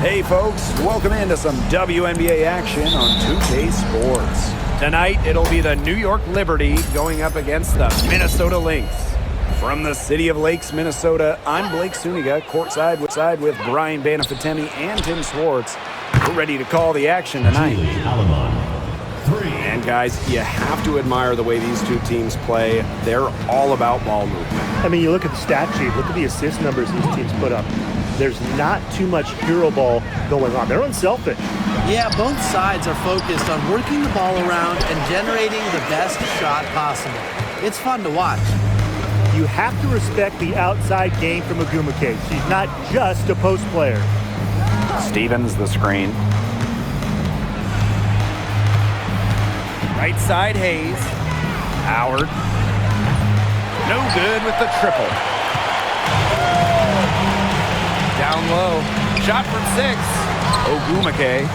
Hey folks, welcome into some WNBA action on 2K Sports. Tonight, it'll be the New York Liberty going up against the Minnesota Lynx. From the city of Lakes, Minnesota, I'm Blake Suniga, courtside with Brian Banafitemi and Tim Swartz. We're ready to call the action tonight. And guys, you have to admire the way these two teams play. They're all about ball movement. I mean, you look at the stat sheet, look at the assist numbers these teams put up. There's not too much hero ball going on. They're unselfish. Yeah, both sides are focused on working the ball around and generating the best shot possible. It's fun to watch. You have to respect the outside game from Ogwumike. She's not just a post player. Stevens, the screen. Right side, Hayes. Howard. No good with the triple. Down low. Shot from 6. Ogwumike.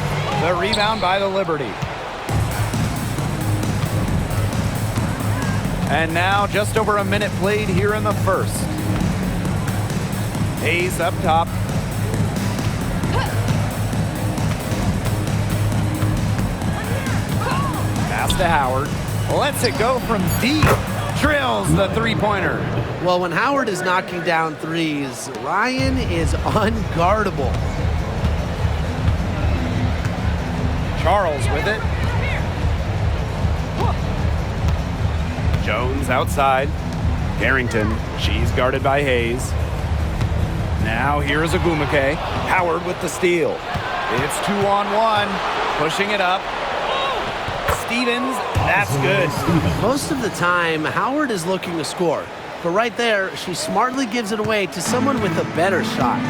The rebound by the Liberty. And now just over a minute played here in the first. Hayes up top. Pass to Howard. Lets it go from deep. Drills the three-pointer. Well, when Howard is knocking down threes, Ryan is unguardable. Charles with it. Jones outside. Carrington. She's guarded by Hayes. Now here's Ogwumike. Howard with the steal. It's 2-on-1. Pushing it up. Stevens, that's good. Most of the time, Howard is looking to score. But right there, she smartly gives it away to someone with a better shot.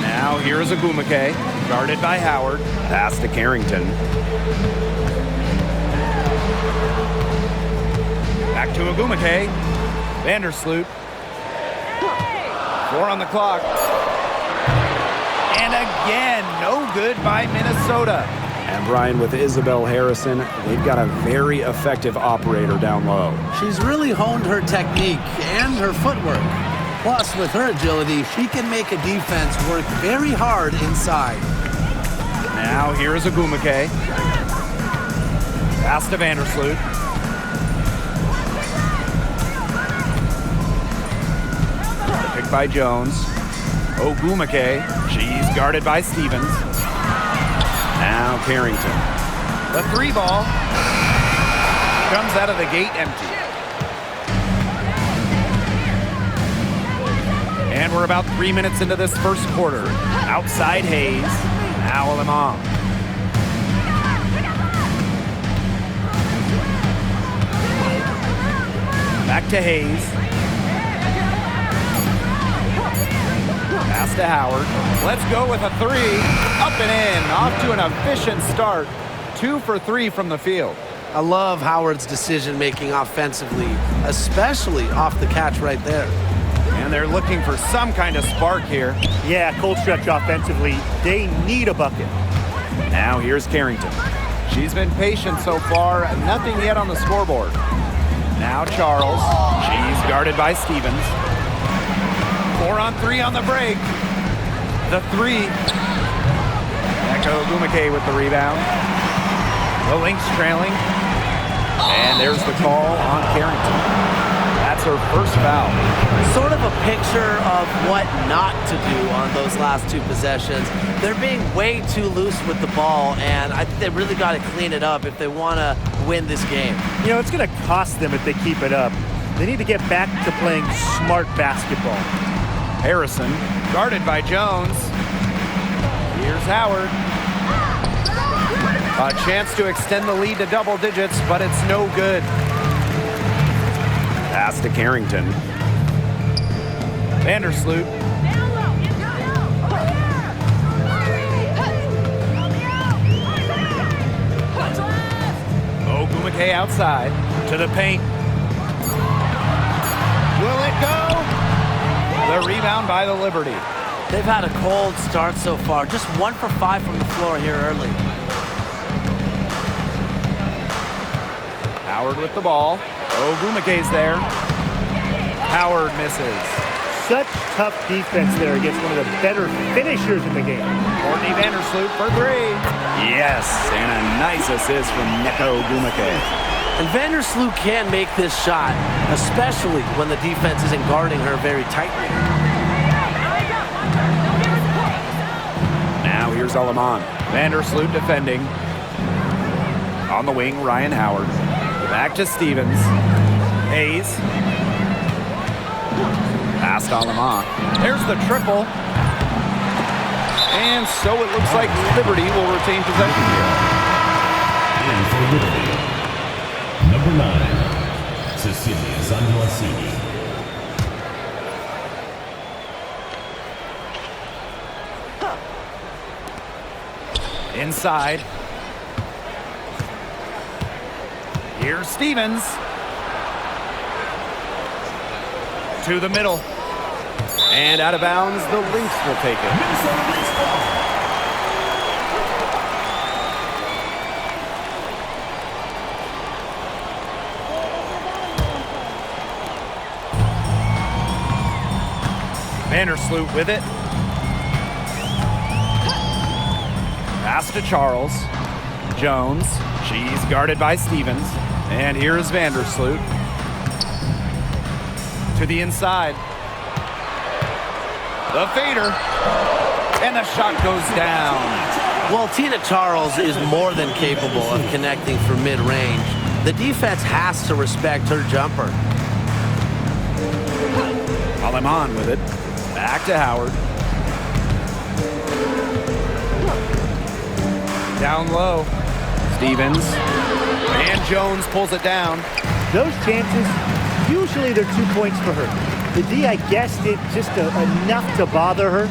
Now here's Ogwumike, guarded by Howard. Pass to Carrington. Back to Ogwumike. Vandersloot. 4 on the clock. And again, no good by Minnesota. And Brian, with Isabel Harrison, they've got a very effective operator down low. She's really honed her technique and her footwork. Plus, with her agility, she can make a defense work very hard inside. Now here's Ogwumike. Pass to Vandersloot. Picked by Jones. Ogwumike. She's guarded by Stevens. Now Carrington. The 3-ball comes out of the gate empty. And we're about 3 minutes into this first quarter. Outside Hayes. Now Limon. Back to Hayes. Pass to Howard. Let's go with a 3. Up and in. Off to an efficient start. 2 for 3 from the field. I love Howard's decision-making offensively, especially off the catch right there. And they're looking for some kind of spark here. Yeah, cold stretch offensively. They need a bucket. Now here's Carrington. She's been patient so far. Nothing yet on the scoreboard. Now Charles. She's guarded by Stevens. 4-on-3 on the break. The 3. Back to Ogwumike with the rebound. The Lynx trailing. And there's the call on Carrington. That's her first foul. Sort of a picture of what not to do on those last 2 possessions. They're being way too loose with the ball, and I think they really got to clean it up if they want to win this game. You know, it's going to cost them if they keep it up. They need to get back to playing smart basketball. Harrison, guarded by Jones. Here's Howard. A chance to extend the lead to double digits, but it's no good. Pass to Carrington. Vandersloot. Ogwumike outside to the paint. Will it go? The rebound by the Liberty. They've had a cold start so far. Just 1 for 5 from the floor here early. Howard with the ball. Ogwumike's there. Howard misses. such tough defense there against one of the better finishers in the game. Courtney Vandersloot for three. Yes, and a nice assist from Neko Gumake. And Vandersloot can make this shot, especially when the defense isn't guarding her very tightly. Now here's Aleman. Vandersloot defending. On the wing, Ryan Howard. Back to Stevens. Hayes. Pass to Aleman. There's the triple. And so it looks like Liberty will retain possession here. And for Liberty, number 9, Cecilia Zanuasini. Inside. Here's Stevens. To the middle. And out of bounds, the Lynx will take it. Vandersloot with it. Pass to Charles. Jones. She's guarded by Stevens. And here is Vandersloot. To the inside. The fader. And the shot goes down. Well, Tina Charles is more than capable of connecting from mid-range. The defense has to respect her jumper. Aleman with it. Back to Howard. Down low. Stevens. And Jones pulls it down. Those chances, usually they're 2 points for her. The D, I guess, did just enough to bother her.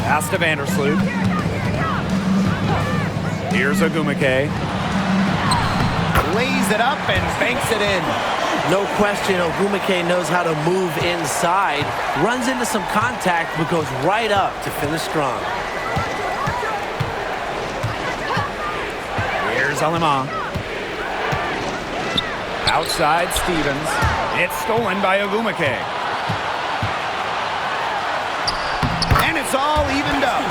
Pass to Vandersloot. Here's Ogumake. Lays it up and banks it in. No question, Ogumake knows how to move inside, runs into some contact, but goes right up to finish strong. Here's Aleman. Outside Stevens. It's stolen by Ogumake. And it's all evened up.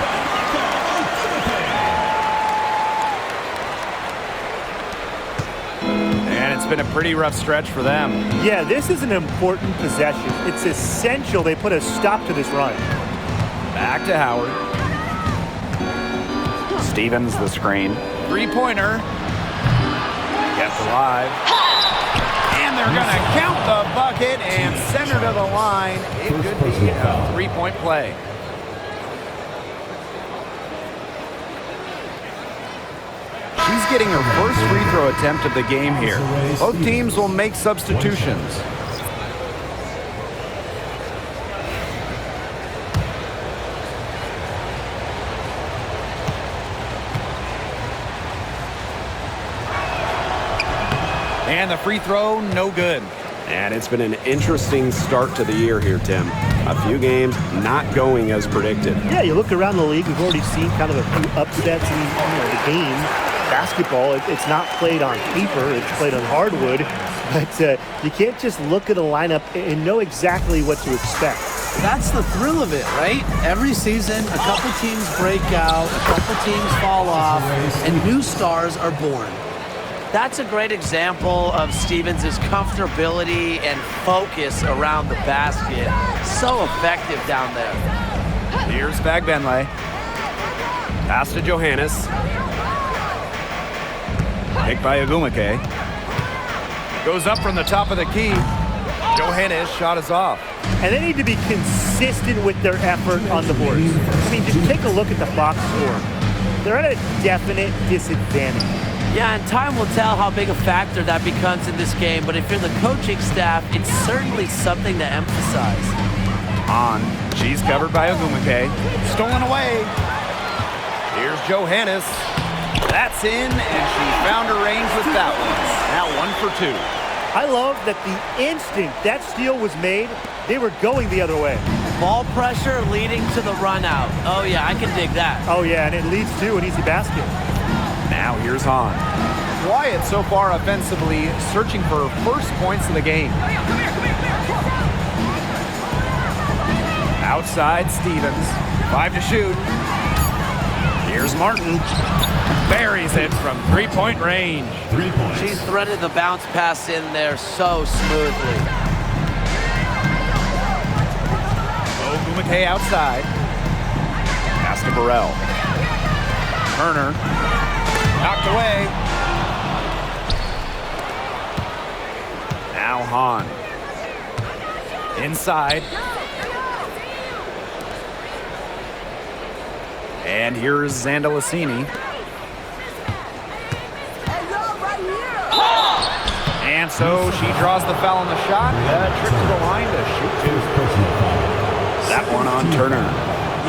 And it's been a pretty rough stretch for them. Yeah, this is an important possession. It's essential they put a stop to this run. Back to Howard. Stevens the screen. Three-pointer. Kept alive. And they're going to count the bucket and send her to the line. It could be a three-point play. She's getting her first free throw attempt of the game here. Both teams will make substitutions. And the free throw, no good. And it's been an interesting start to the year here, Tim. A few games not going as predicted. Yeah, you look around the league, we've already seen kind of a few upsets in the game. Basketball, it's not played on paper, it's played on hardwood. But you can't just look at a lineup and know exactly what to expect. That's the thrill of it, right? Every season, a couple teams break out, a couple teams fall off, and new stars are born. That's a great example of Stevens' comfortability and focus around the basket. So effective down there. Here's Bagbenle. Pass to Johannes. Picked by Ogumake. Goes up from the top of the key. Johannes' shot is off. And they need to be consistent with their effort on the boards. I mean, just take a look at the box score. They're at a definite disadvantage. Yeah, and time will tell how big a factor that becomes in this game, but if you're the coaching staff, it's certainly something to emphasize. On. She's covered by Ogumake. Stolen away. Here's Johannes. That's in, and she found her range with that one. Now 1 for 2. I love that the instant that steal was made, they were going the other way. Ball pressure leading to the run out. Oh yeah, I can dig that. Oh yeah, and it leads to an easy basket. Now here's Hahn. Quiet so far offensively, searching for her first points of the game. Outside Stevens. 5 to shoot. Here's Martin. Buries it from three-point range. 3 points. She threaded the bounce pass in there so smoothly. McKay outside. Pass to Burrell. Turner. Knocked away. Now Hahn. Inside. And here's Zandalicini. And so she draws the foul on the shot. Trip to the line to shoot two. That one on Turner.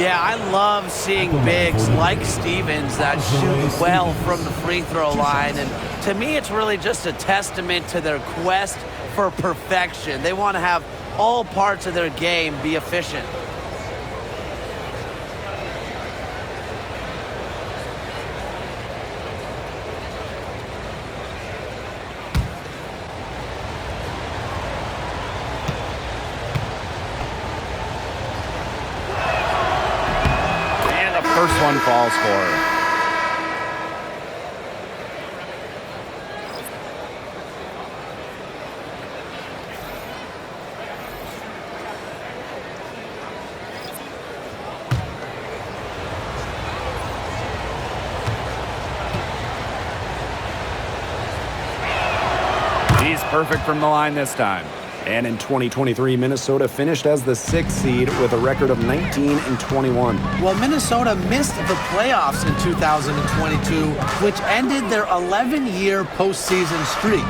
Yeah, I love seeing bigs like Stevens that shoot well from the free throw line. And to me, it's really just a testament to their quest for perfection. They want to have all parts of their game be efficient. First one falls for her. He's perfect from the line this time. And in 2023, Minnesota finished as the 6th seed with a record of 19-21. Well, Minnesota missed the playoffs in 2022, which ended their 11-year postseason streak.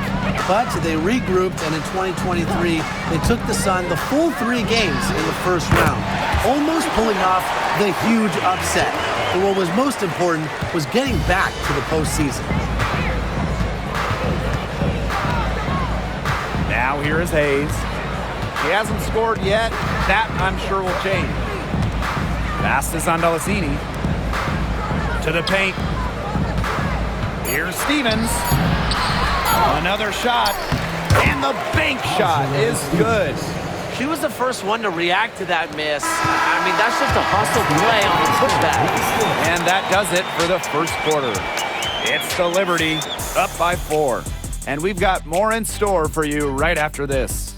But they regrouped, and in 2023, they took the Sun the full 3 games in the first round, almost pulling off the huge upset. But what was most important was getting back to the postseason. Now here is Hayes. He hasn't scored yet. That, I'm sure, will change. Pass to Zandalicini. To the paint. Here's Stevens. Another shot. And the bank shot is good. She was the first one to react to that miss. I mean, that's just a hustle play on the putback. And that does it for the first quarter. It's the Liberty, up by 4. And we've got more in store for you right after this.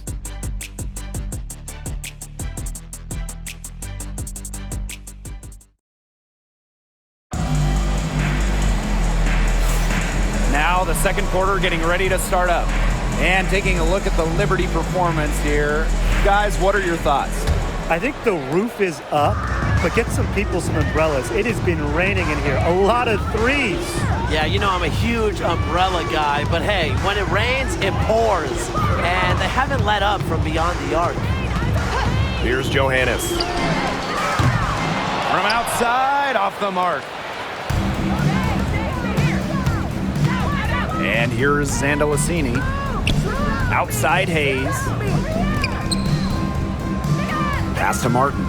Now the second quarter getting ready to start up. And taking a look at the Liberty performance here. Guys, what are your thoughts? I think the roof is up, but get some people some umbrellas. It has been raining in here. A lot of threes. Yeah, you know I'm a huge umbrella guy, but hey, when it rains, it pours. And they haven't let up from beyond the arc. Here's Johannes. From outside, off the mark. And here's Zandalicini. Outside Hayes. Pass to Martin.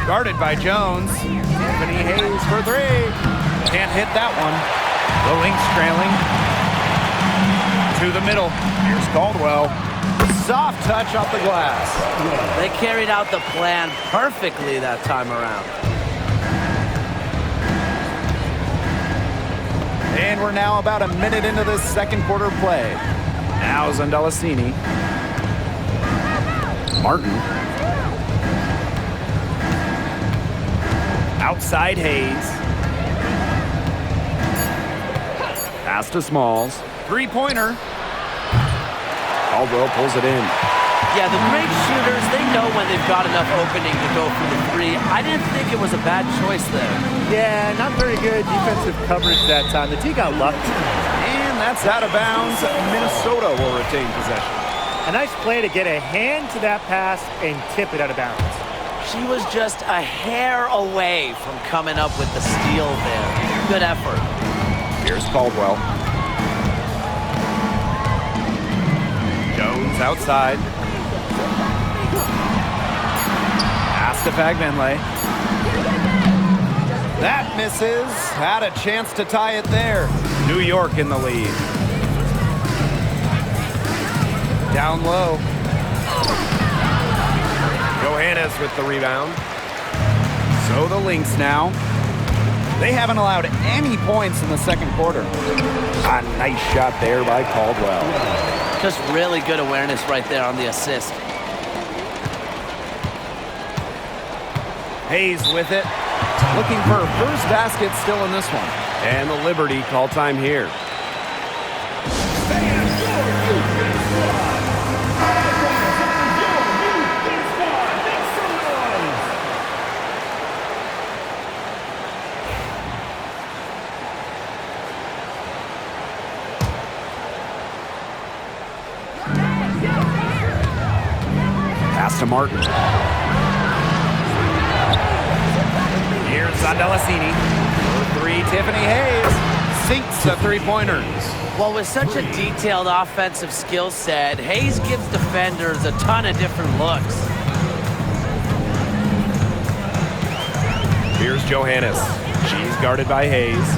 Guarded by Jones. Tiffany Hayes for 3. Can't hit that one. The Lynx trailing. To the middle. Here's Caldwell. Soft touch off the glass. They carried out the plan perfectly that time around. And we're now about a minute into this second quarter play. Now Zandalicini. Martin. Outside Hayes. Pass to Smalls. Three-pointer. Caldwell pulls it in. Yeah, the great shooters, they know when they've got enough opening to go for the 3. I didn't think it was a bad choice there. Yeah, not very good defensive coverage that time. The T got lucky. And that's out of bounds. Minnesota will retain possession. A nice play to get a hand to that pass and tip it out of bounds. She was just a hair away from coming up with the steal there. Good effort. Here's Caldwell. Jones outside. Pass to Fagbenle. That misses. Had a chance to tie it there. New York in the lead. Down low. Johannes with the rebound. So the Lynx now. They haven't allowed any points in the second quarter. A nice shot there by Caldwell. Just really good awareness right there on the assist. Hayes with it. Looking for her first basket still in this one. And the Liberty call time here. Pass to Martin. Here's Zondelacini. For three, Tiffany Hayes sinks the three-pointers. Well, with such a detailed offensive skill set, Hayes gives defenders a ton of different looks. Here's Johannes. She's guarded by Hayes.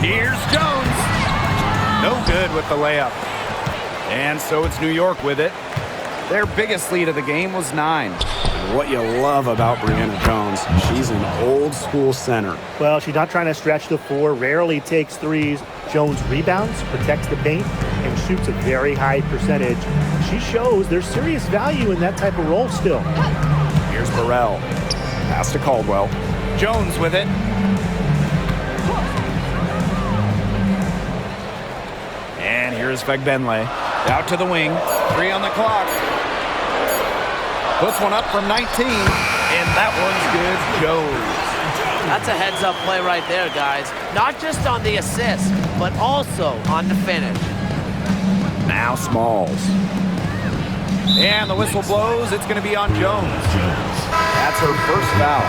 Here's Jones. No good with the layup. And so it's New York with it. Their biggest lead of the game was 9. What you love about Brianna Jones, she's an old school center. Well, she's not trying to stretch the floor, rarely takes threes. Jones rebounds, protects the paint, and shoots a very high percentage. She shows there's serious value in that type of role still. Here's Burrell. Pass to Caldwell. Jones with it. And here's Fagbenle. Out to the wing. 3 on the clock. Puts one up from 19. And that one's good. Jones. That's a heads-up play right there, guys. Not just on the assist, but also on the finish. Now Smalls. And the whistle blows. It's going to be on Jones. That's her first foul.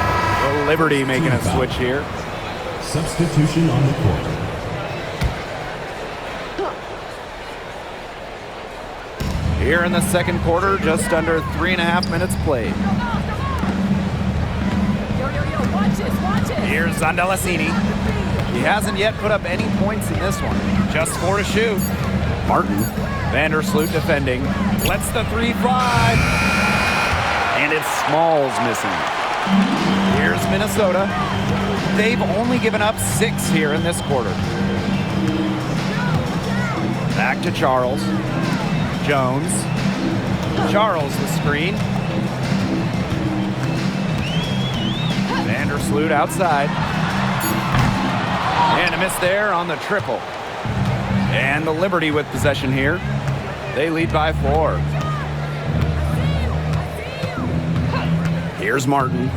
The Liberty making a switch here. Substitution on the court. Here in the second quarter, just under 3.5 minutes played. Here's Zondelacini. He hasn't yet put up any points in this one. Just 4 to shoot. Martin. Vandersloot defending. Lets the 3 fly. And it's Smalls missing. Here's Minnesota. They've only given up 6 here in this quarter. Back to Charles. Jones. Charles the screen. Vandersloot outside. And a miss there on the triple. And the Liberty with possession here. They lead by 4. Here's Martin.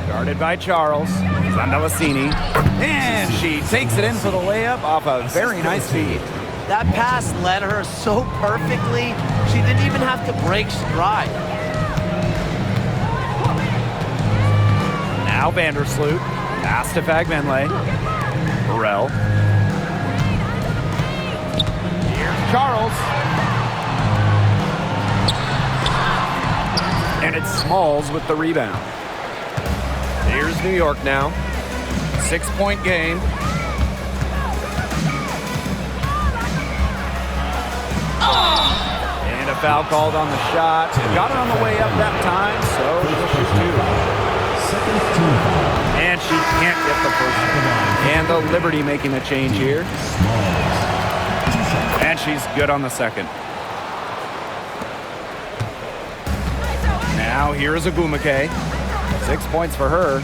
Guarded by Charles. Zondelacini. And she takes it in for the layup off a very nice feed. That pass led her so perfectly, she didn't even have to break stride. Now Vandersloot. Pass to Fagbenle. Burrell. Here's Charles. And it's Smalls with the rebound. Here's New York now. 6-point game. And a foul called on the shot. Got it on the way up that time, so she'll shoot 2. And she can't get the first one. And the Liberty making a change here. And she's good on the second. Now here's Agumake. 6 points for her.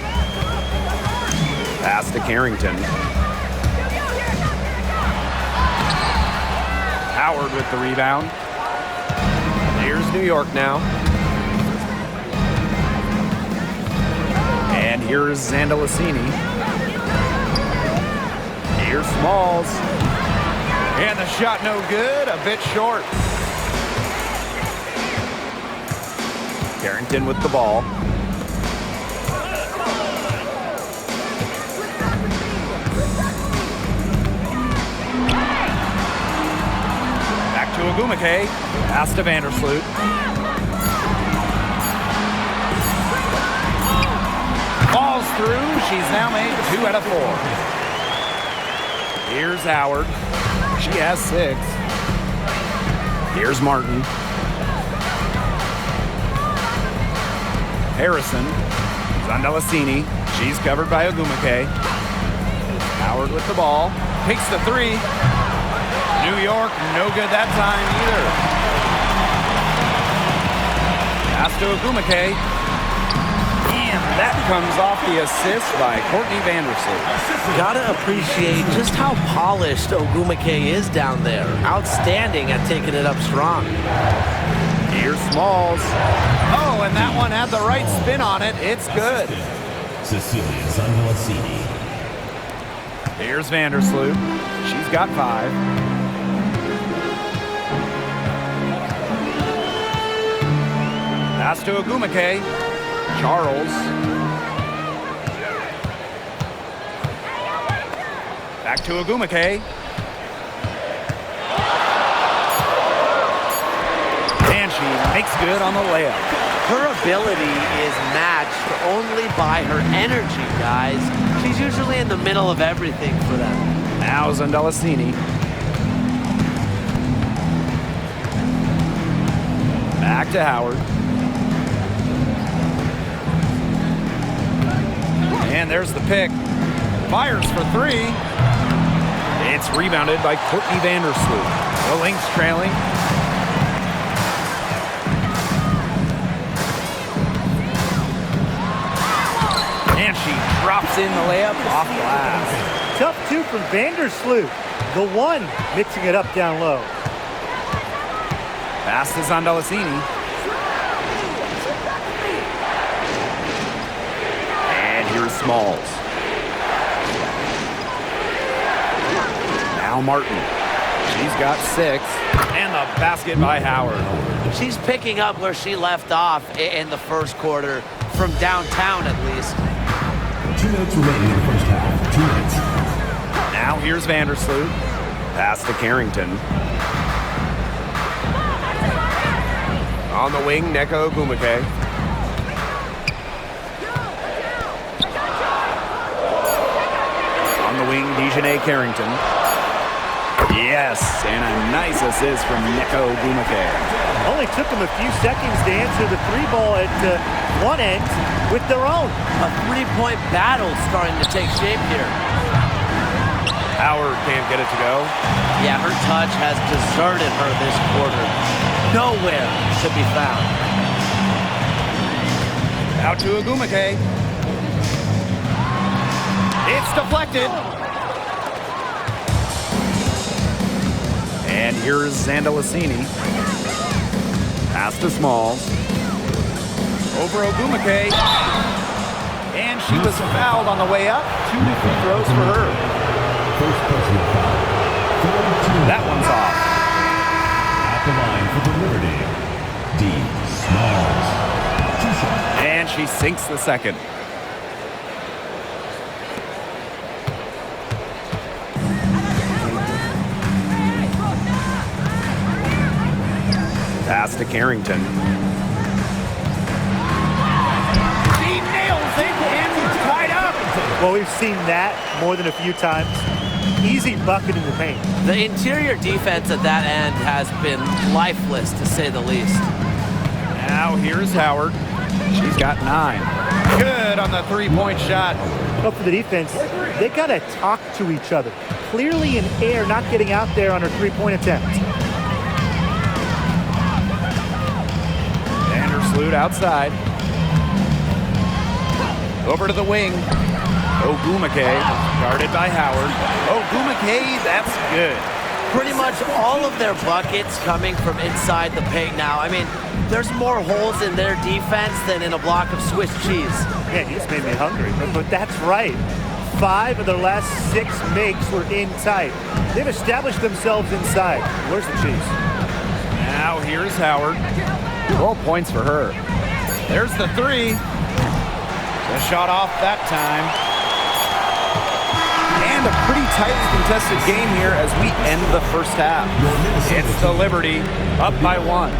Pass to Carrington. Howard with the rebound. Here's New York now. And here's Zondelacini. Here's Smalls. And the shot no good, a bit short. Carrington with the ball. To Agumake, pass to Vandersloot. Falls through, she's now made 2 out of 4. Here's Howard, she has 6. Here's Martin. Harrison. Zandalasini. She's covered by Ogumake. Howard with the ball. Takes the three. New York, no good that time either. Pass to Ogumake. And that comes off the assist by Courtney Vandersloot. Gotta appreciate just how polished Ogumake is down there. Outstanding at taking it up strong. Here's Smalls. Oh, and that one had the right spin on it. It's good. Cecilia Zandalasini. Here's Vandersloot. She's got 5. Pass to Ogumake. Charles. Back to Ogumake. And she makes good on the layup. Her ability is matched only by her energy, guys. She's usually in the middle of everything for them. Now Zandalasini. Back to Howard. And there's the pick. Fires for 3. It's rebounded by Courtney Vandersloot. The Lynx trailing. And she drops in the layup off glass. Tough 2 from Vandersloot. The one mixing it up down low. Pass to Zandalasini. And here's Smalls. Now Martin. She's got 6. And the basket by Howard. She's picking up where she left off in the first quarter, from downtown at least. 2 minutes remaining in the first half. 2 minutes. Now here's Vandersloot. Pass to Carrington. On the wing, Neko Ogumake. On the wing, Dejanay Carrington. Yes, and a nice assist from Neko Ogumake. Only took them a few seconds to answer the 3 ball at one end with their own. A 3-point battle starting to take shape here. Howard can't get it to go. Yeah, her touch has deserted her this quarter. Nowhere to be found. Out to Ogumake. It's deflected. And here's Zandalasini. Pass to Smalls. Over Ogumake. And she was fouled on the way up. 2 free throws for her. First personal foul. That one's off. At the line for the Liberty. D. Smalls. 2 shots. And she sinks the second. Pass to Carrington. She nails it and we're tied up. Well, we've seen that more than a few times. Easy bucket in the paint. The interior defense at that end has been lifeless, to say the least. Now here's Howard. She's got 9. Good on the 3-point shot. But for the defense, they got to talk to each other. Clearly in air, not getting out there on her 3-point attempt. Vandersloot outside. Over to the wing. Ogumake, guarded by Howard. Ogumake, that's good. Pretty much all of their buckets coming from inside the paint now. I mean, there's more holes in their defense than in a block of Swiss cheese. Man, you just made me hungry. But that's right. 5 of their last 6 makes were in tight. They've established themselves inside. Where's the cheese? Now here's Howard. 12 points for her. There's the 3. The shot off that time. And a pretty tightly contested game here as we end the first half. It's the Liberty up by 1.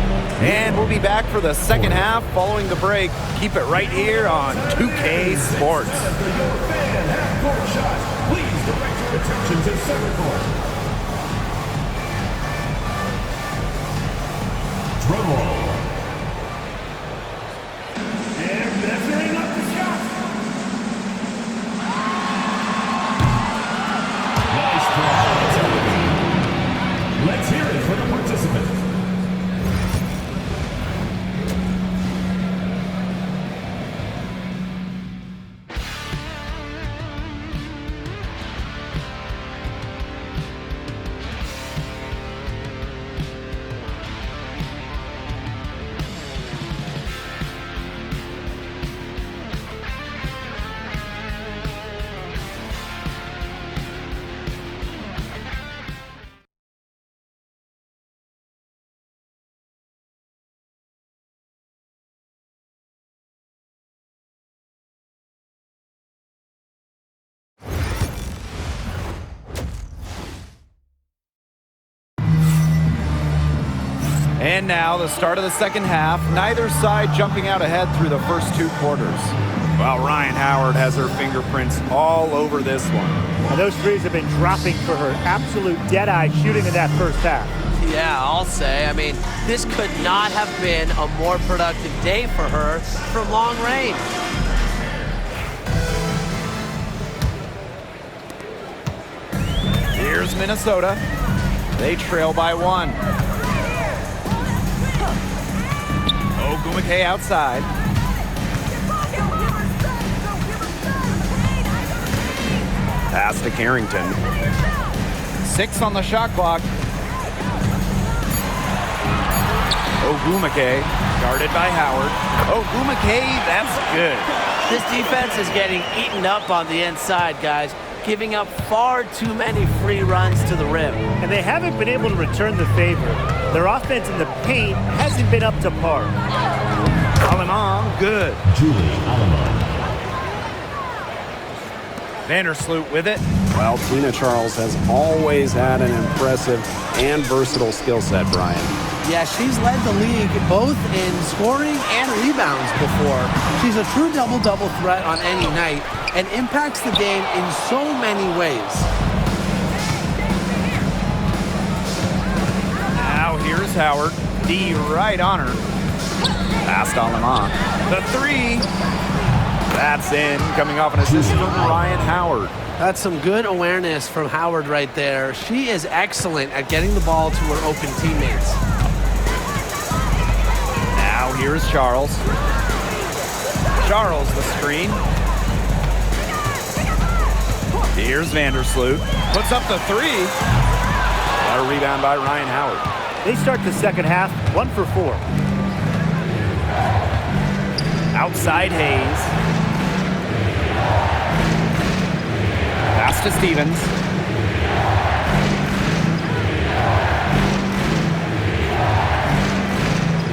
And we'll be back for the second half following the break. Keep it right here on 2K Sports. Please direct your attention to center court. Drum roll. And measuring up the shot. Nice try. Let's hear it for the participant. And now the start of the second half. Neither side jumping out ahead through the first 2 quarters. While Ryan Howard has her fingerprints all over this one. And those threes have been dropping for her. Absolute dead-eye shooting in that first half. Yeah, I'll say. I mean, this could not have been a more productive day for her from long range. Here's Minnesota. They trail by 1. Ogumake outside. Pass to Carrington. 6 on the shot clock. Ogumake, guarded by Howard. Ogumake, that's good. This defense is getting eaten up on the inside, guys, giving up far too many free runs to the rim. And they haven't been able to return the favor. Their offense in the paint hasn't been up to par. Alemán, good. Julie Alemán. Vandersloot with it. Well, Tina Charles has always had an impressive and versatile skill set, Brian. Yeah, she's led the league both in scoring and rebounds before. She's a true double-double threat on any night and impacts the game in so many ways. Now here's Howard. D right on her. Past Alemán. The 3. That's in, coming off an assist from Ryan Howard. That's some good awareness from Howard right there. She is excellent at getting the ball to her open teammates. Now here's Charles. Charles the screen. Here's Vandersloot. Puts up the 3. Got a rebound by Ryan Howard. They start the second half 1 for 4. Outside Hayes. Pass to Stevens.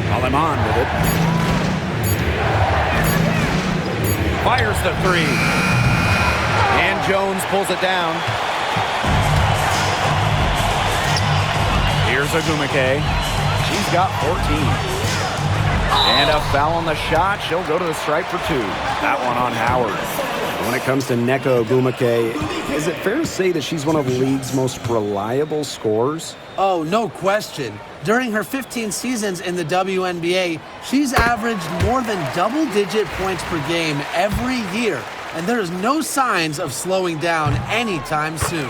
Alemán with it. Fires the 3. And Jones pulls it down. Here's Ogumake. She's got 14. And a foul on the shot. She'll go to the stripe for 2. That one on Howard. When it comes to Nneka Ogumake, is it fair to say that she's one of the league's most reliable scorers? Oh, no question. During her 15 seasons in the WNBA, she's averaged more than double-digit points per game every year, and there is no signs of slowing down anytime soon.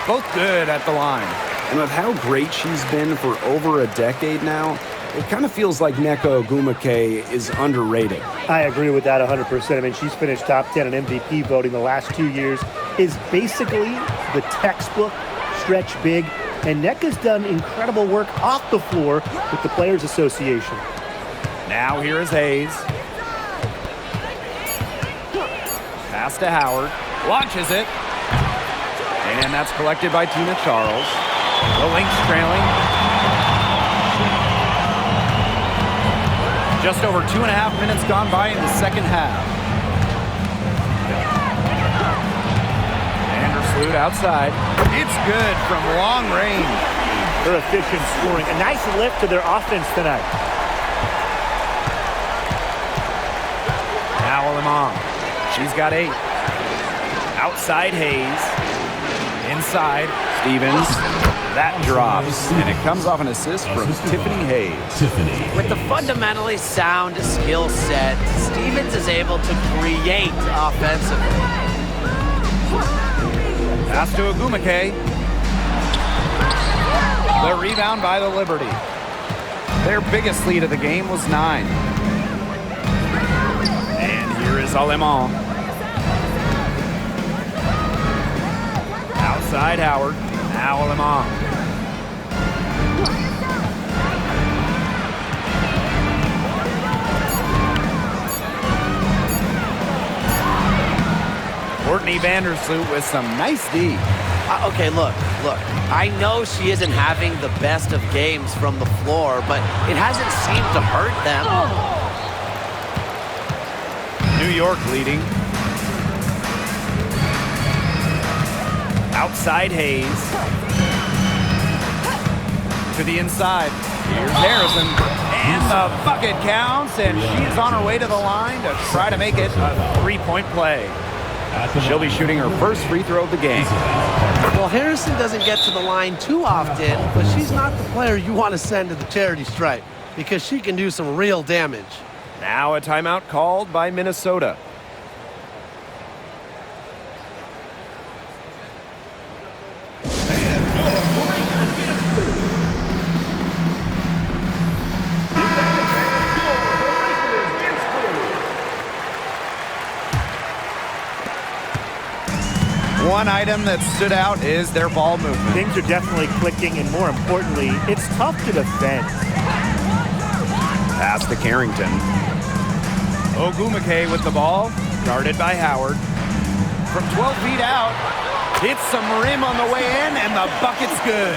Both good at the line. And with how great she's been for over a decade now, it kind of feels like Nneka Ogumake is underrated. I agree with that 100%. I mean, she's finished top 10 in MVP voting the last 2 years, is basically the textbook stretch big, and Nneka's done incredible work off the floor with the Players Association. Now here is Hayes. Pass to Howard. Launches it. And that's collected by Tina Charles. The Lynx trailing. Just over 2.5 minutes gone by in the second half. Vandersloot outside. It's good from long range. Their efficient scoring. A nice lift to their offense tonight. Now Alemán. She's got 8. Outside Hayes. Inside Stevens. That drops, and it comes off an assist from Tiffany Hayes. Tiffany. With the fundamentally sound skill set, Stevens is able to create offensively. Pass to Ogumake. The rebound by the Liberty. Their biggest lead of the game was 9. And here is Aleman. Outside Howard. Now Aleman. Courtney Vandersloot with some nice D. Okay, look. I know she isn't having the best of games from the floor, but it hasn't seemed to hurt them. New York leading. Outside Hayes. To the inside. Here's Harrison. And the bucket counts, and she's on her way to the line to try to make it a 3-point play. She'll be shooting her first free throw of the game. Well, Harrison doesn't get to the line too often, but she's not the player you want to send to the charity stripe because she can do some real damage. Now a timeout called by Minnesota. One item that stood out is their ball movement. Things are definitely clicking, and more importantly, it's tough to defend. Pass to Carrington. Ogumake with the ball, guarded by Howard. From 12 feet out, hits some rim on the way in, and the bucket's good.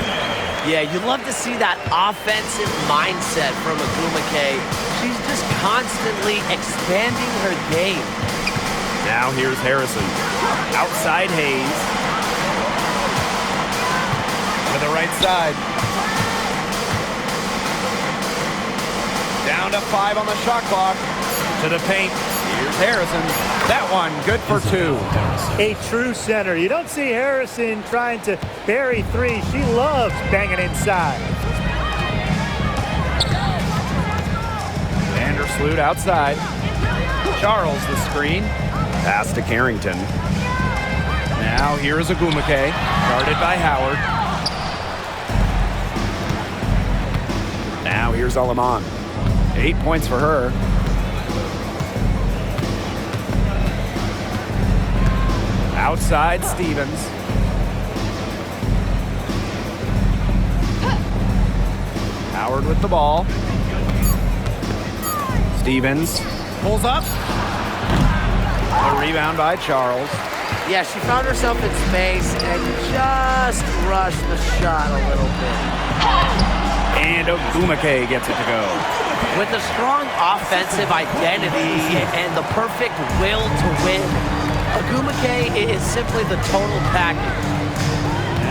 Yeah, you love to see that offensive mindset from Ogumake. She's just constantly expanding her game. Now here's Harrison. Outside Hayes. To the right side. Down to 5 on the shot clock. To the paint. Here's Harrison. That one good for 2. A true center. You don't see Harrison trying to bury 3. She loves banging inside. Vandersloot outside. Charles the screen. Pass to Carrington. Now here's Ogumake, guarded by Howard. Now here's Aleman. 8 points for her. Outside Stevens. Howard with the ball. Stevens pulls up. A rebound by Charles. Yeah, she found herself in space and just rushed the shot a little bit. And Ogumake gets it to go. With a strong offensive identity and the perfect will to win, Ogumake is simply the total package.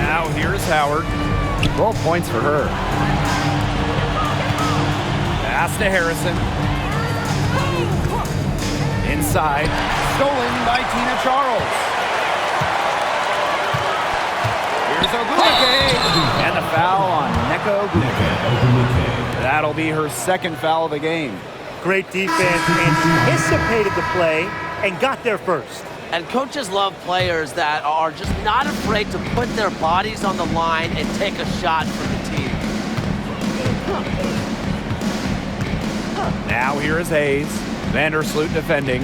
Now here's Howard. 12 points for her. Pass to Harrison. Inside. Stolen by Tina Charles. Here's Ogumake. And the foul on Neko Ogumake. That'll be her second foul of the game. Great defense, anticipated the play, and got there first. And coaches love players that are just not afraid to put their bodies on the line and take a shot for the team. Now here is Hayes. Vandersloot defending.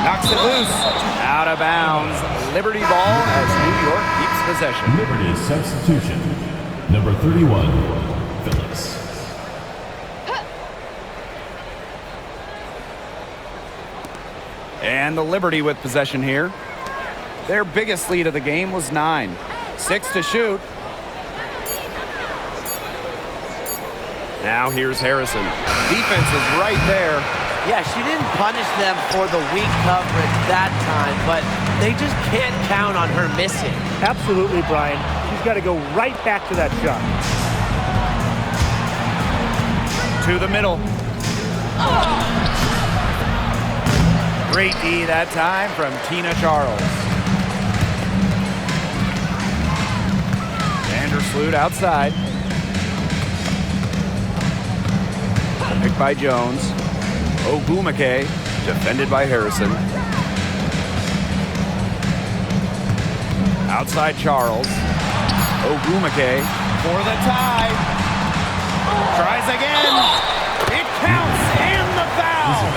Knocks it loose. Out of bounds. Liberty ball as New York keeps possession. Liberty substitution. Number 31, Phillips. And the Liberty with possession here. Their biggest lead of the game was 9. 6 to shoot. Now here's Harrison. Defense is right there. Yeah, she didn't punish them for the weak coverage that time, but they just can't count on her missing. Absolutely, Brian. She's got to go right back to that shot. To the middle. Great D that time from Tina Charles. Vandersloot outside. Picked by Jones. Ogumake, defended by Harrison. Outside Charles. Ogumake for the tie. Tries again. It counts and the foul.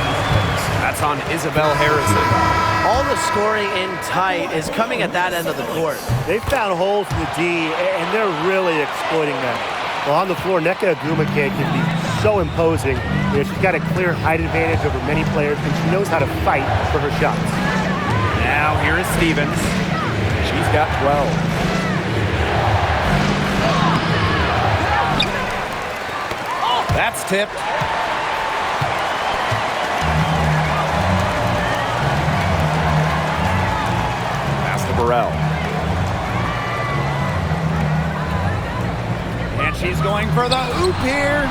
That's on Isabel Harrison. All the scoring in tight is coming at that end of the court. They've found holes in the D, and they're really exploiting them. Well, on the floor, Nneka Ogumake can be so imposing. She's got a clear height advantage over many players, and she knows how to fight for her shots. Now here is Stevens. She's got 12. That's tipped. Pass to Burrell. And she's going for the oop here.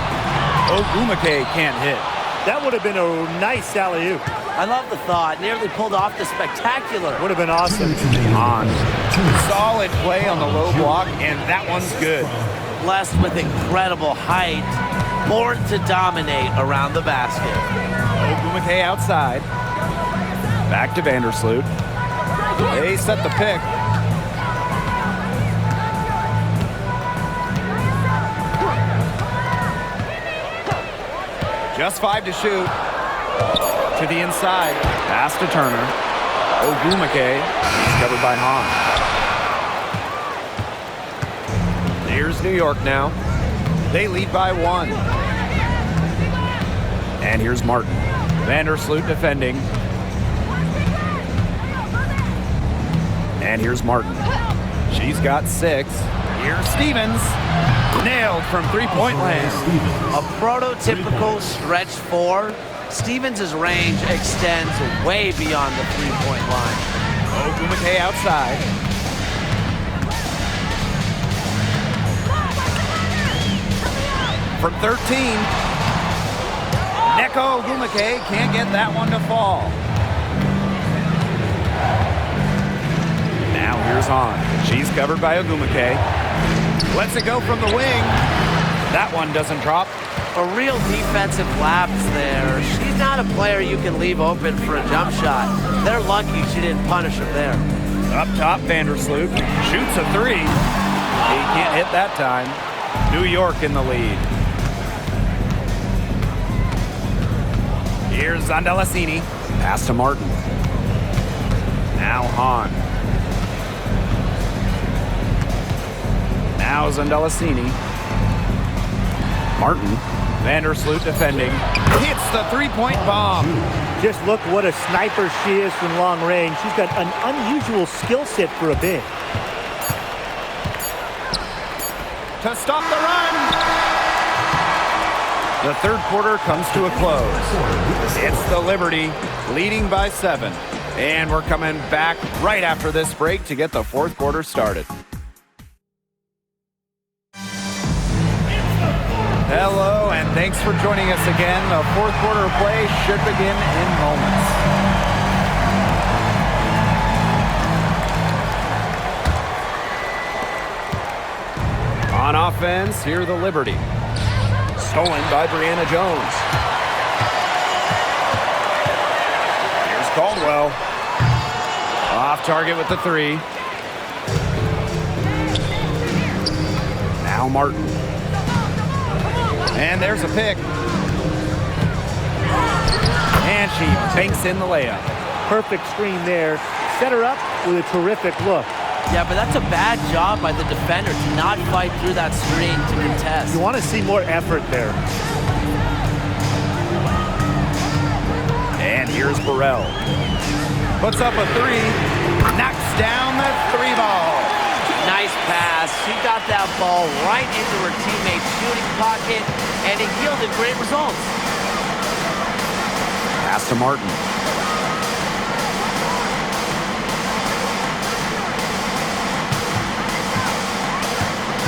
Ogumake can't hit. That would have been a nice alley-oop. I love the thought. Nearly pulled off the spectacular. Would have been awesome. On. Solid play on the low block, and that one's good. Blessed with incredible height. Born to dominate around the basket. Ogumake outside. Back to Vandersloot. They set the pick. Just 5 to shoot. To the inside. Pass to Turner. Ogumake. He's covered by Hahn. Here's New York now. They lead by 1. And here's Martin. Vandersloot defending. And here's Martin. She's got 6. Here's Stevens. Nailed from three-point land. A prototypical stretch 4. Stevens' range extends way beyond the three-point line. Ogumake outside. From 13. Nneka Ogumake can't get that one to fall. Now here's Hahn. She's covered by Ogumake. Lets it go from the wing. That one doesn't drop. A real defensive lapse there. She's not a player you can leave open for a jump shot. They're lucky she didn't punish him there. Up top, Vandersloot shoots a 3. He can't hit that time. New York in the lead. Here's Zandalasini. Pass to Martin. Now Hahn. Now Zandalasini. Martin. Vandersloot defending. Hits the three-point bomb. Just look what a sniper she is from long range. She's got an unusual skill set for a big. To stop the run. The third quarter comes to a close. It's the Liberty leading by 7. And we're coming back right after this break to get the fourth quarter started. Hello, and thanks for joining us again. The fourth quarter of play should begin in moments. On offense, here the Liberty. Stolen by Brianna Jones. Here's Caldwell. Off target with the 3. Now Martin. And there's a pick. And she banks in the layup. Perfect screen there. Set her up with a terrific look. Yeah, but that's a bad job by the defender to not fight through that screen to contest. You want to see more effort there. And here's Burrell. Puts up a 3. Knocks down the 3 ball. Nice pass. She got that ball right into her teammate's shooting pocket, and it yielded great results. Pass to Martin.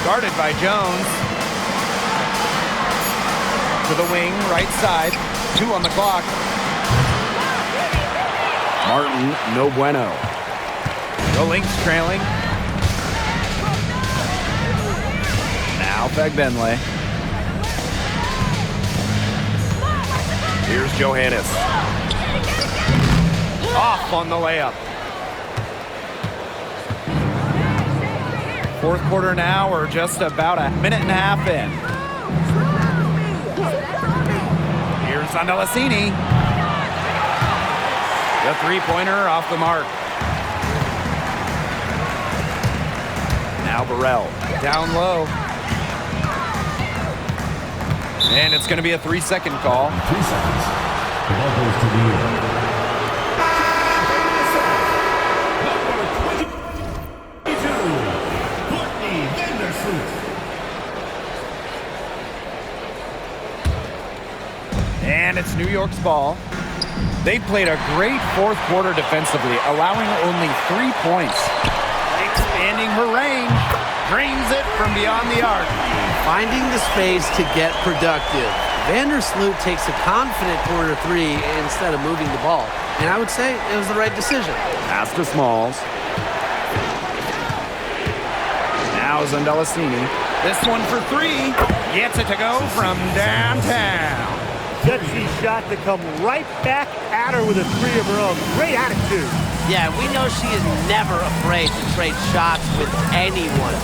Guarded by Jones. To the wing, right side. 2 on the clock. Martin, no bueno. The Lynx trailing. Now Fagbenle. Here's Johannes. Off on the layup. Fourth quarter now, we're just about a minute and a half in. Here's Andalassini. The three-pointer off the mark. Now Burrell, down low. And it's going to be a 3-second call. 3 seconds. The ball goes to New York. Number 22, Courtney Vandersloot. And it's New York's ball. They played a great fourth quarter defensively, allowing only 3 points. Expanding her range, drains it from beyond the arc. Finding the space to get productive. Vandersloot takes a confident corner three instead of moving the ball. And I would say it was the right decision. Pass to Smalls. Now Andalassini. This one for three. Gets it to go from downtown. Touchy shot to come right back at her with a three of her own. Great attitude. Yeah, we know she is never afraid to trade shots with anyone.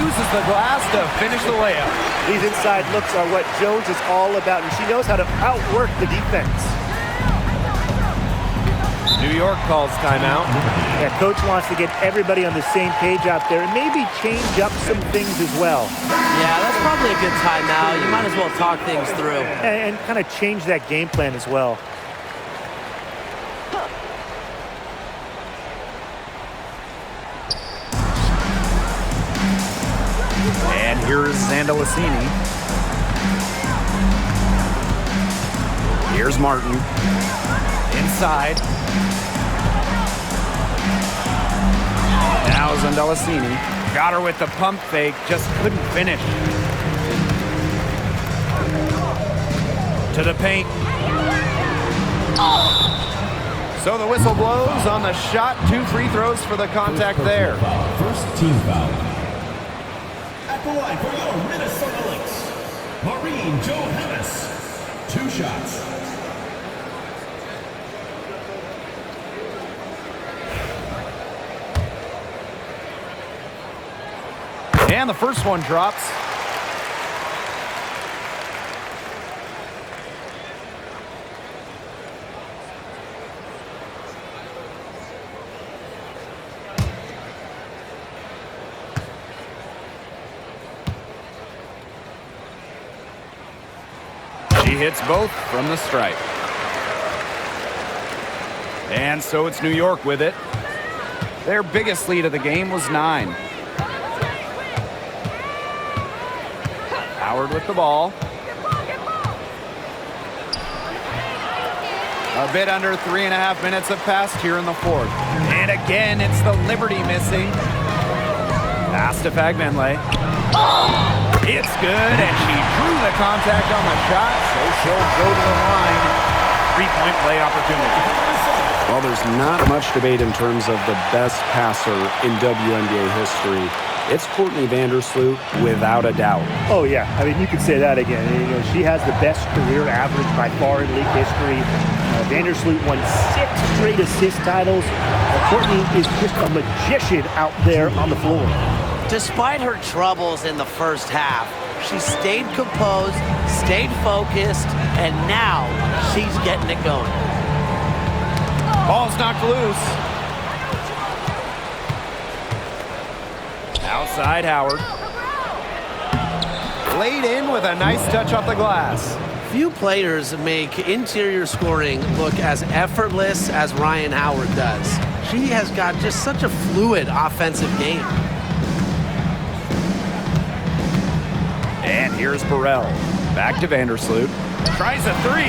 Uses the glass to finish the layup. These inside looks are what Jones is all about, and she knows how to outwork the defense. New York calls timeout. Yeah, coach wants to get everybody on the same page out there and maybe change up some things as well. Yeah, that's probably a good timeout. You might as well talk things through. And kind of change that game plan as well. And here's Andalassini. Here's Martin. Inside. Now Andalassini. Got her with the pump fake, just couldn't finish. To the paint. So the whistle blows on the shot. 2 free throws for the contact there. First team foul. At the line for your Minnesota Lynx, Maureen Johannes. 2 shots. And the first one drops. She hits both from the stripe. And so it's New York with it. Their biggest lead of the game was 9. Howard with the ball. A bit under 3.5 minutes have passed here in the fourth. And again, it's the Liberty missing. Pass to Fagbenle. It's good, and she drew the contact on the shot, so she'll go to the line. 3-point play opportunity. Well, there's not much debate in terms of the best passer in WNBA history. It's Courtney Vandersloot, without a doubt. Oh, yeah. I mean, you could say that again. You know, she has the best career average by far in league history. Vandersloot won 6 straight assist titles. Courtney is just a magician out there on the floor. Despite her troubles in the first half, she stayed composed, stayed focused, and now she's getting it going. Ball's knocked loose. Outside Howard. Laid in with a nice touch off the glass. Few players make interior scoring look as effortless as Ryan Howard does. She has got just such a fluid offensive game. And here's Burrell. Back to Vandersloot. Tries a 3.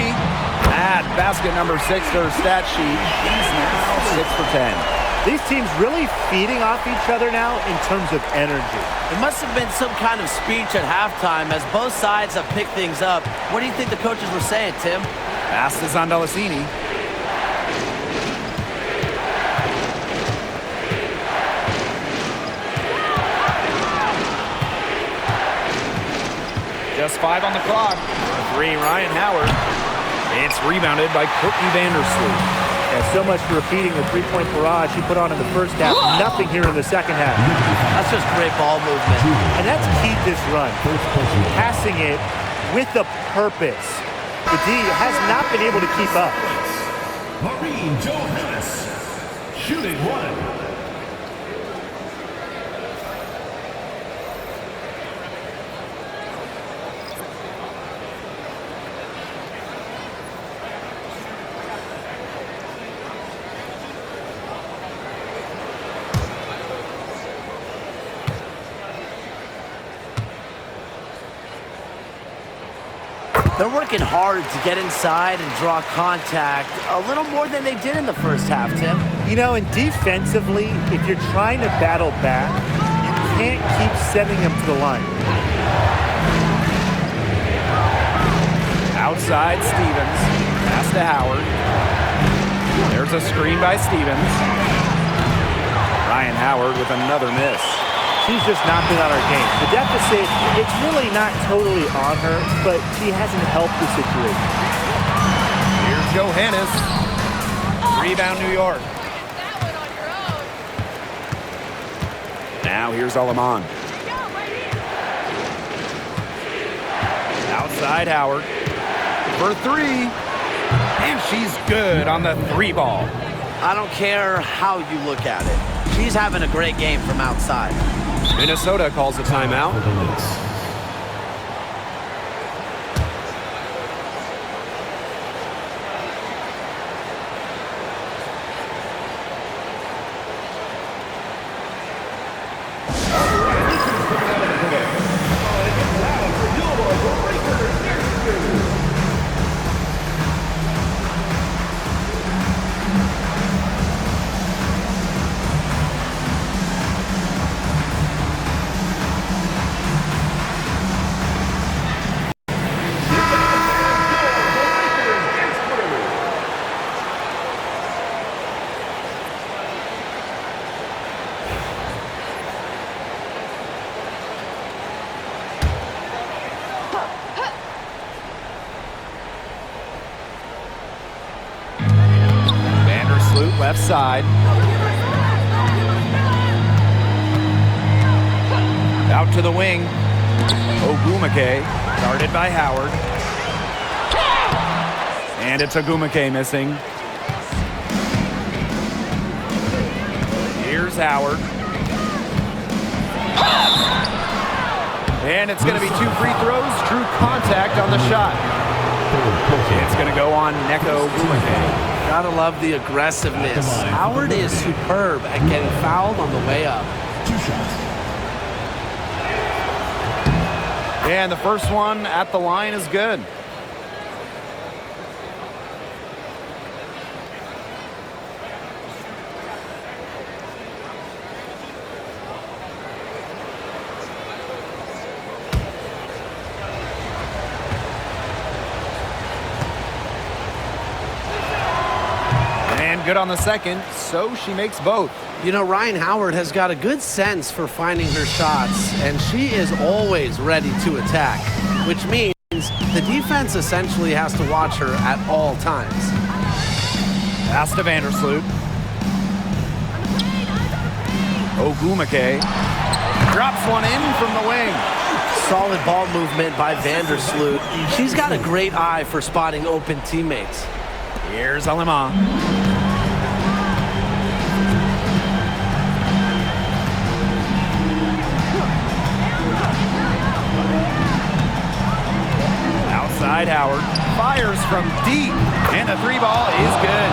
At basket number 6 to her stat sheet. She's now 6 for 10. These teams really feeding off each other now in terms of energy. It must have been some kind of speech at halftime as both sides have picked things up. What do you think the coaches were saying, Tim? Pass to Andalassini. Just 5 on the clock. For 3, Ryan Howard. It's rebounded by Courtney Vandersloot. And so much for repeating the three-point barrage he put on in the first half. Nothing here in the second half. That's just great ball movement. And that's key to this run. Passing it with a purpose. The D has not been able to keep up. Maureen Johannes, shooting 1. They're working hard to get inside and draw contact a little more than they did in the first half, Tim. You know, and defensively, if you're trying to battle back, you can't keep sending them to the line. Outside Stevens. Pass to Howard. There's a screen by Stevens. Ryan Howard with another miss. She's just not been on her game. The deficit, it's really not totally on her, but she hasn't helped the situation. Here's Johannes. Rebound New York. Now here's Aleman. Outside Howard. For 3. And she's good on the 3 ball. I don't care how you look at it. She's having a great game from outside. Minnesota calls a timeout. Left side. Out to the wing. Ogumake, guarded by Howard. And it's Ogumake missing. Here's Howard. And it's going to be 2 free throws. True contact on the shot. It's going to go on Neko Ogumake. Gotta love the aggressiveness. Howard is superb at getting fouled on the way up. 2 shots. And the first one at the line is good. Good on the second, so she makes both. You know, Ryan Howard has got a good sense for finding her shots, and she is always ready to attack, which means the defense essentially has to watch her at all times. Pass to Vandersloot. Ogumake drops one in from the wing. Solid ball movement by Vandersloot. She's got a great eye for spotting open teammates. Here's Aleman. Outside Howard fires from deep, and the 3 ball is good.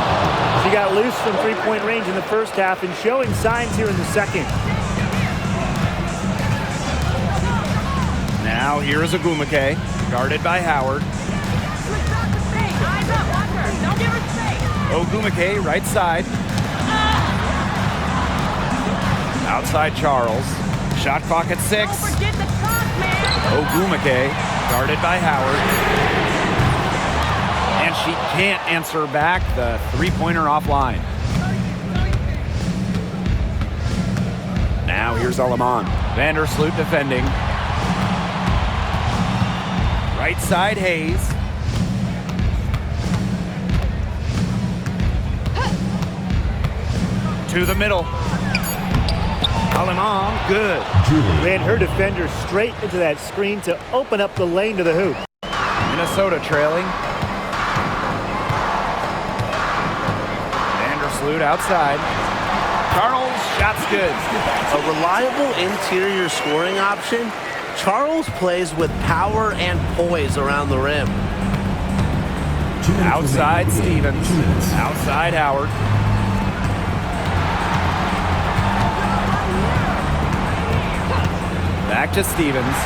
She got loose from three-point range in the first half and showing signs here in the second. Now here is Ogumake, guarded by Howard. Ogumake, right side. Outside Charles. Shot clock at 6. Ogumake, guarded by Howard. And she can't answer back the 3-pointer offline. Now here's Aleman. Vandersloot defending. Right side, Hayes. To the middle. Alemang, good. Ran her defender straight into that screen to open up the lane to the hoop. Minnesota trailing. Vandersloot outside. Charles, shot's good. A reliable interior scoring option. Charles plays with power and poise around the rim. Outside Stevens. Outside Howard. Back to Stevens.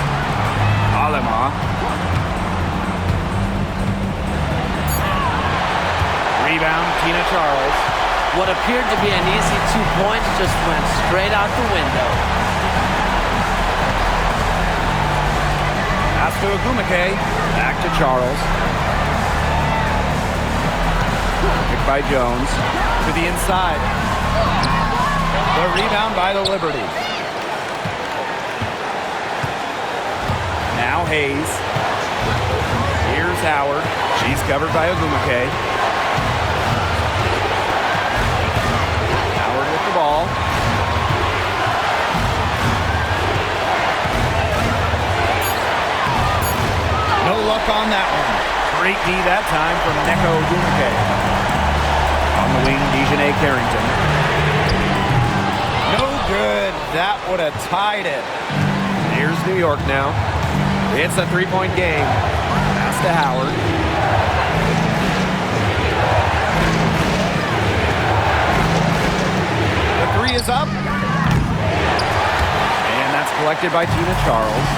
Alemang. Rebound, Tina Charles. What appeared to be an easy 2 points just went straight out the window. Pass to Agumake. Back to Charles. Picked by Jones. To the inside. The rebound by the Liberty. Now Hayes. Here's Howard. She's covered by Agumake. Howard with the ball. No luck on that one. Great D that time from Neko Agumake. On the wing, Dejanay Carrington. No good. That would have tied it. Here's New York now. It's a three-point game. Pass to Howard. The three is up. And that's collected by Tina Charles.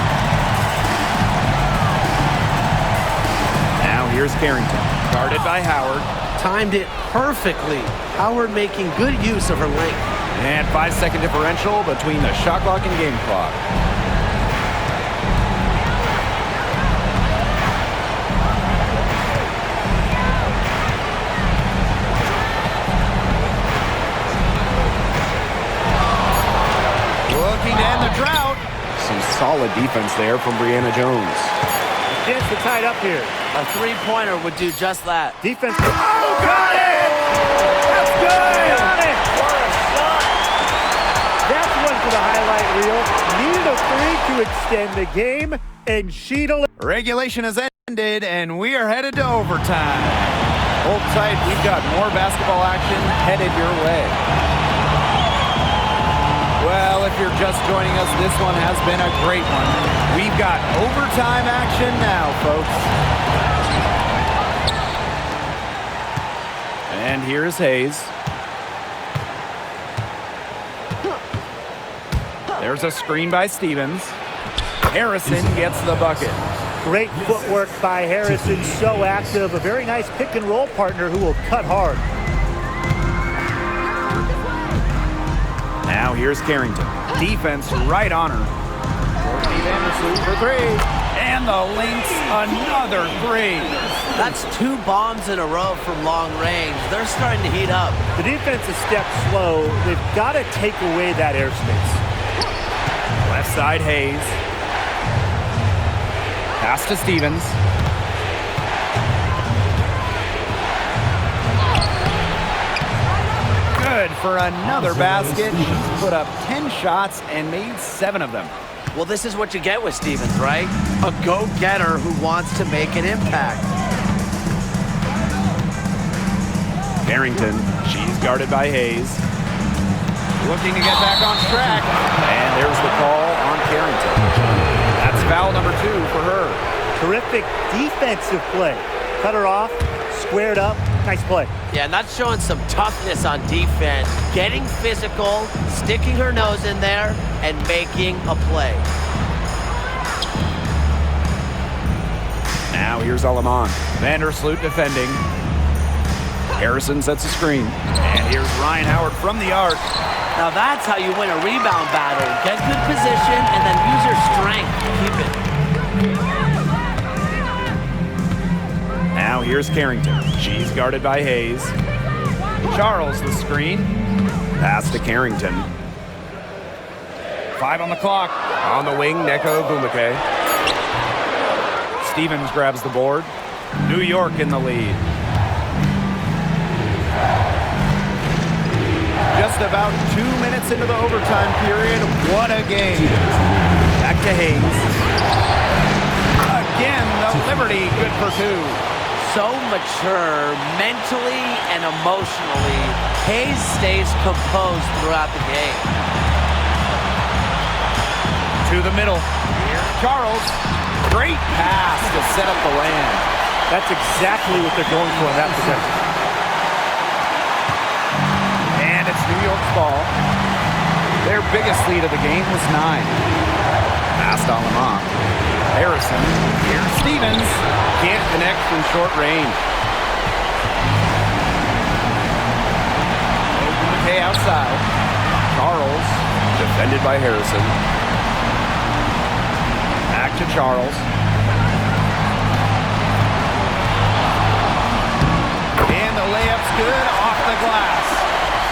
Now here's Carrington. Guarded by Howard. Timed it perfectly. Howard making good use of her length. And 5-second differential between the shot clock and game clock. Looking to end the drought. Some solid defense there from Brianna Jones. Chance to tie it up here. A three-pointer would do just that. Defense. Oh, got it! That's good! Got it! What a shot! That's one for the highlight reel. Needed a three to extend the game, and she delivered. Regulation has ended, and we are headed to overtime. Hold tight, we've got more basketball action headed your way. Well, if you're just joining us, this one has been a great one. We've got overtime action now, folks. And here's Hayes. There's a screen by Stevens. Harrison gets the bucket. Great footwork by Harrison, so active. A very nice pick and roll partner who will cut hard. Now here's Carrington. Defense right on her. Courtney Vandersloot for three. And the Lynx, another three. That's 2 bombs in a row from long range. They're starting to heat up. The defense is stepped slow. They've got to take away that airspace. Left side, Hayes. Pass to Stevens. Good for another basket. She's put up 10 shots and made 7 of them. Well, this is what you get with Stevens, right? A go-getter who wants to make an impact. Carrington, she's guarded by Hayes. Looking to get back on track. And there's the call on Carrington. That's foul number 2 for her. Terrific defensive play. Cut her off, squared up, nice play. Yeah, and that's showing some toughness on defense. Getting physical, sticking her nose in there, and making a play. Now here's Alemang. Vandersloot defending. Harrison sets a screen. And here's Ryan Howard from the arc. Now that's how you win a rebound battle. Get good position and then use your strength to keep it. Now here's Carrington. She's guarded by Hayes. Charles the screen. Pass to Carrington. 5 on the clock. On the wing, Neko Agumake. Stevens grabs the board. New York in the lead. Just about 2 minutes into the overtime period. What a game. Back to Hayes. Again, the Liberty good for 2. So mature mentally and emotionally. Hayes stays composed throughout the game. To the middle. Here's Charles. Great pass to set up the land. That's exactly what they're going for in that possession. And it's New York's ball. Their biggest lead of the game was 9. Pass to Lamont. Harrison. Here's Stevens. Can't connect from short range. McKay outside. Charles. Defended by Harrison. Back to Charles. And the layup's good off the glass.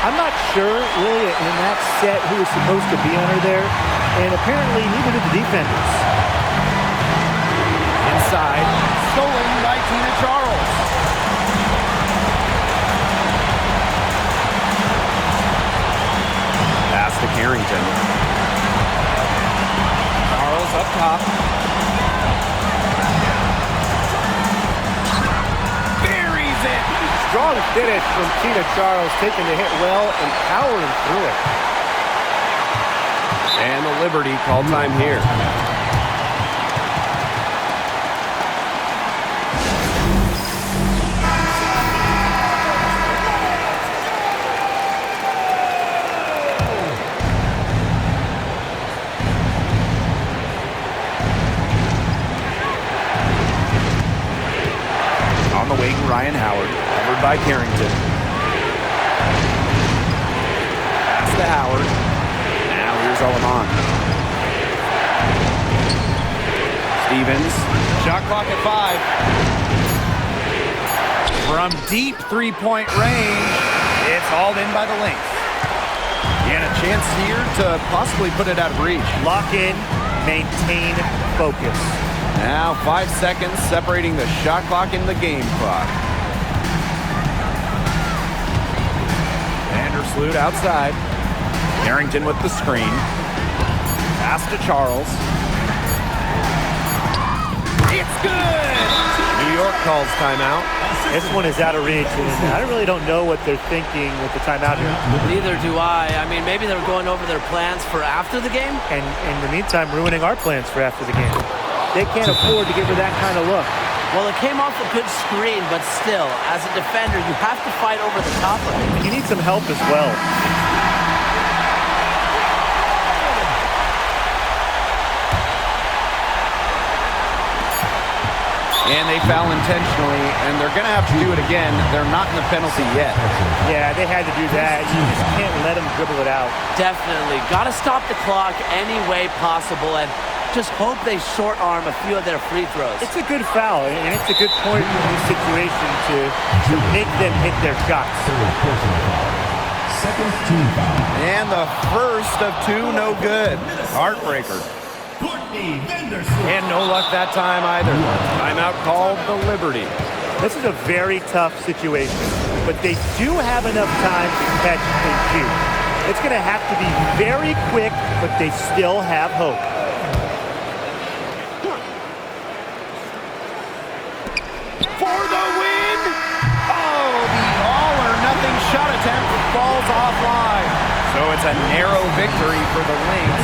I'm not sure, really, in that set who was supposed to be on her there, and apparently neither did the defenders. Inside, stolen by Tina Charles. Pass to Carrington. Charles up top. Buries it. Strong finish from Tina Charles, taking the hit well and powering through it. And the Liberty call time here. On the wing, Ryan Howard, covered by Carrington. Pass to Howard. Now here's Olamon. Stevens, shot clock at 5. From deep three-point range, it's hauled in by the Lynx. And a chance here to possibly put it out of reach. Lock in, maintain focus. Now 5 seconds separating the shot clock and the game clock. Vandersloot outside. Carrington with the screen. Pass to Charles. It's good! New York calls timeout. This one is out of reach, and I really don't know what they're thinking with the timeout here. Neither do I. I mean, maybe they're going over their plans for after the game. And in the meantime, ruining our plans for after the game. They can't afford to give her that kind of look. Well, it came off a good screen, but still, as a defender, you have to fight over the top of it. And you need some help as well. And they foul intentionally, and they're going to have to do it again. They're not in the penalty yet. Yeah, they had to do that. You just can't let them dribble it out. Definitely. Got to stop the clock any way possible and just hope they short arm a few of their free throws. It's a good foul, and it's a good point in this situation to make them hit their shots. Second team foul. And the first of 2, no good. Heartbreaker. Courtney Vandersloot. And no luck that time either. Timeout called the Liberty. This is a very tough situation, but they do have enough time to catch and shoot. It's going to have to be very quick, but they still have hope. For the win! Oh, the all-or-nothing shot attempt falls offline. So it's a narrow victory for the Lynx.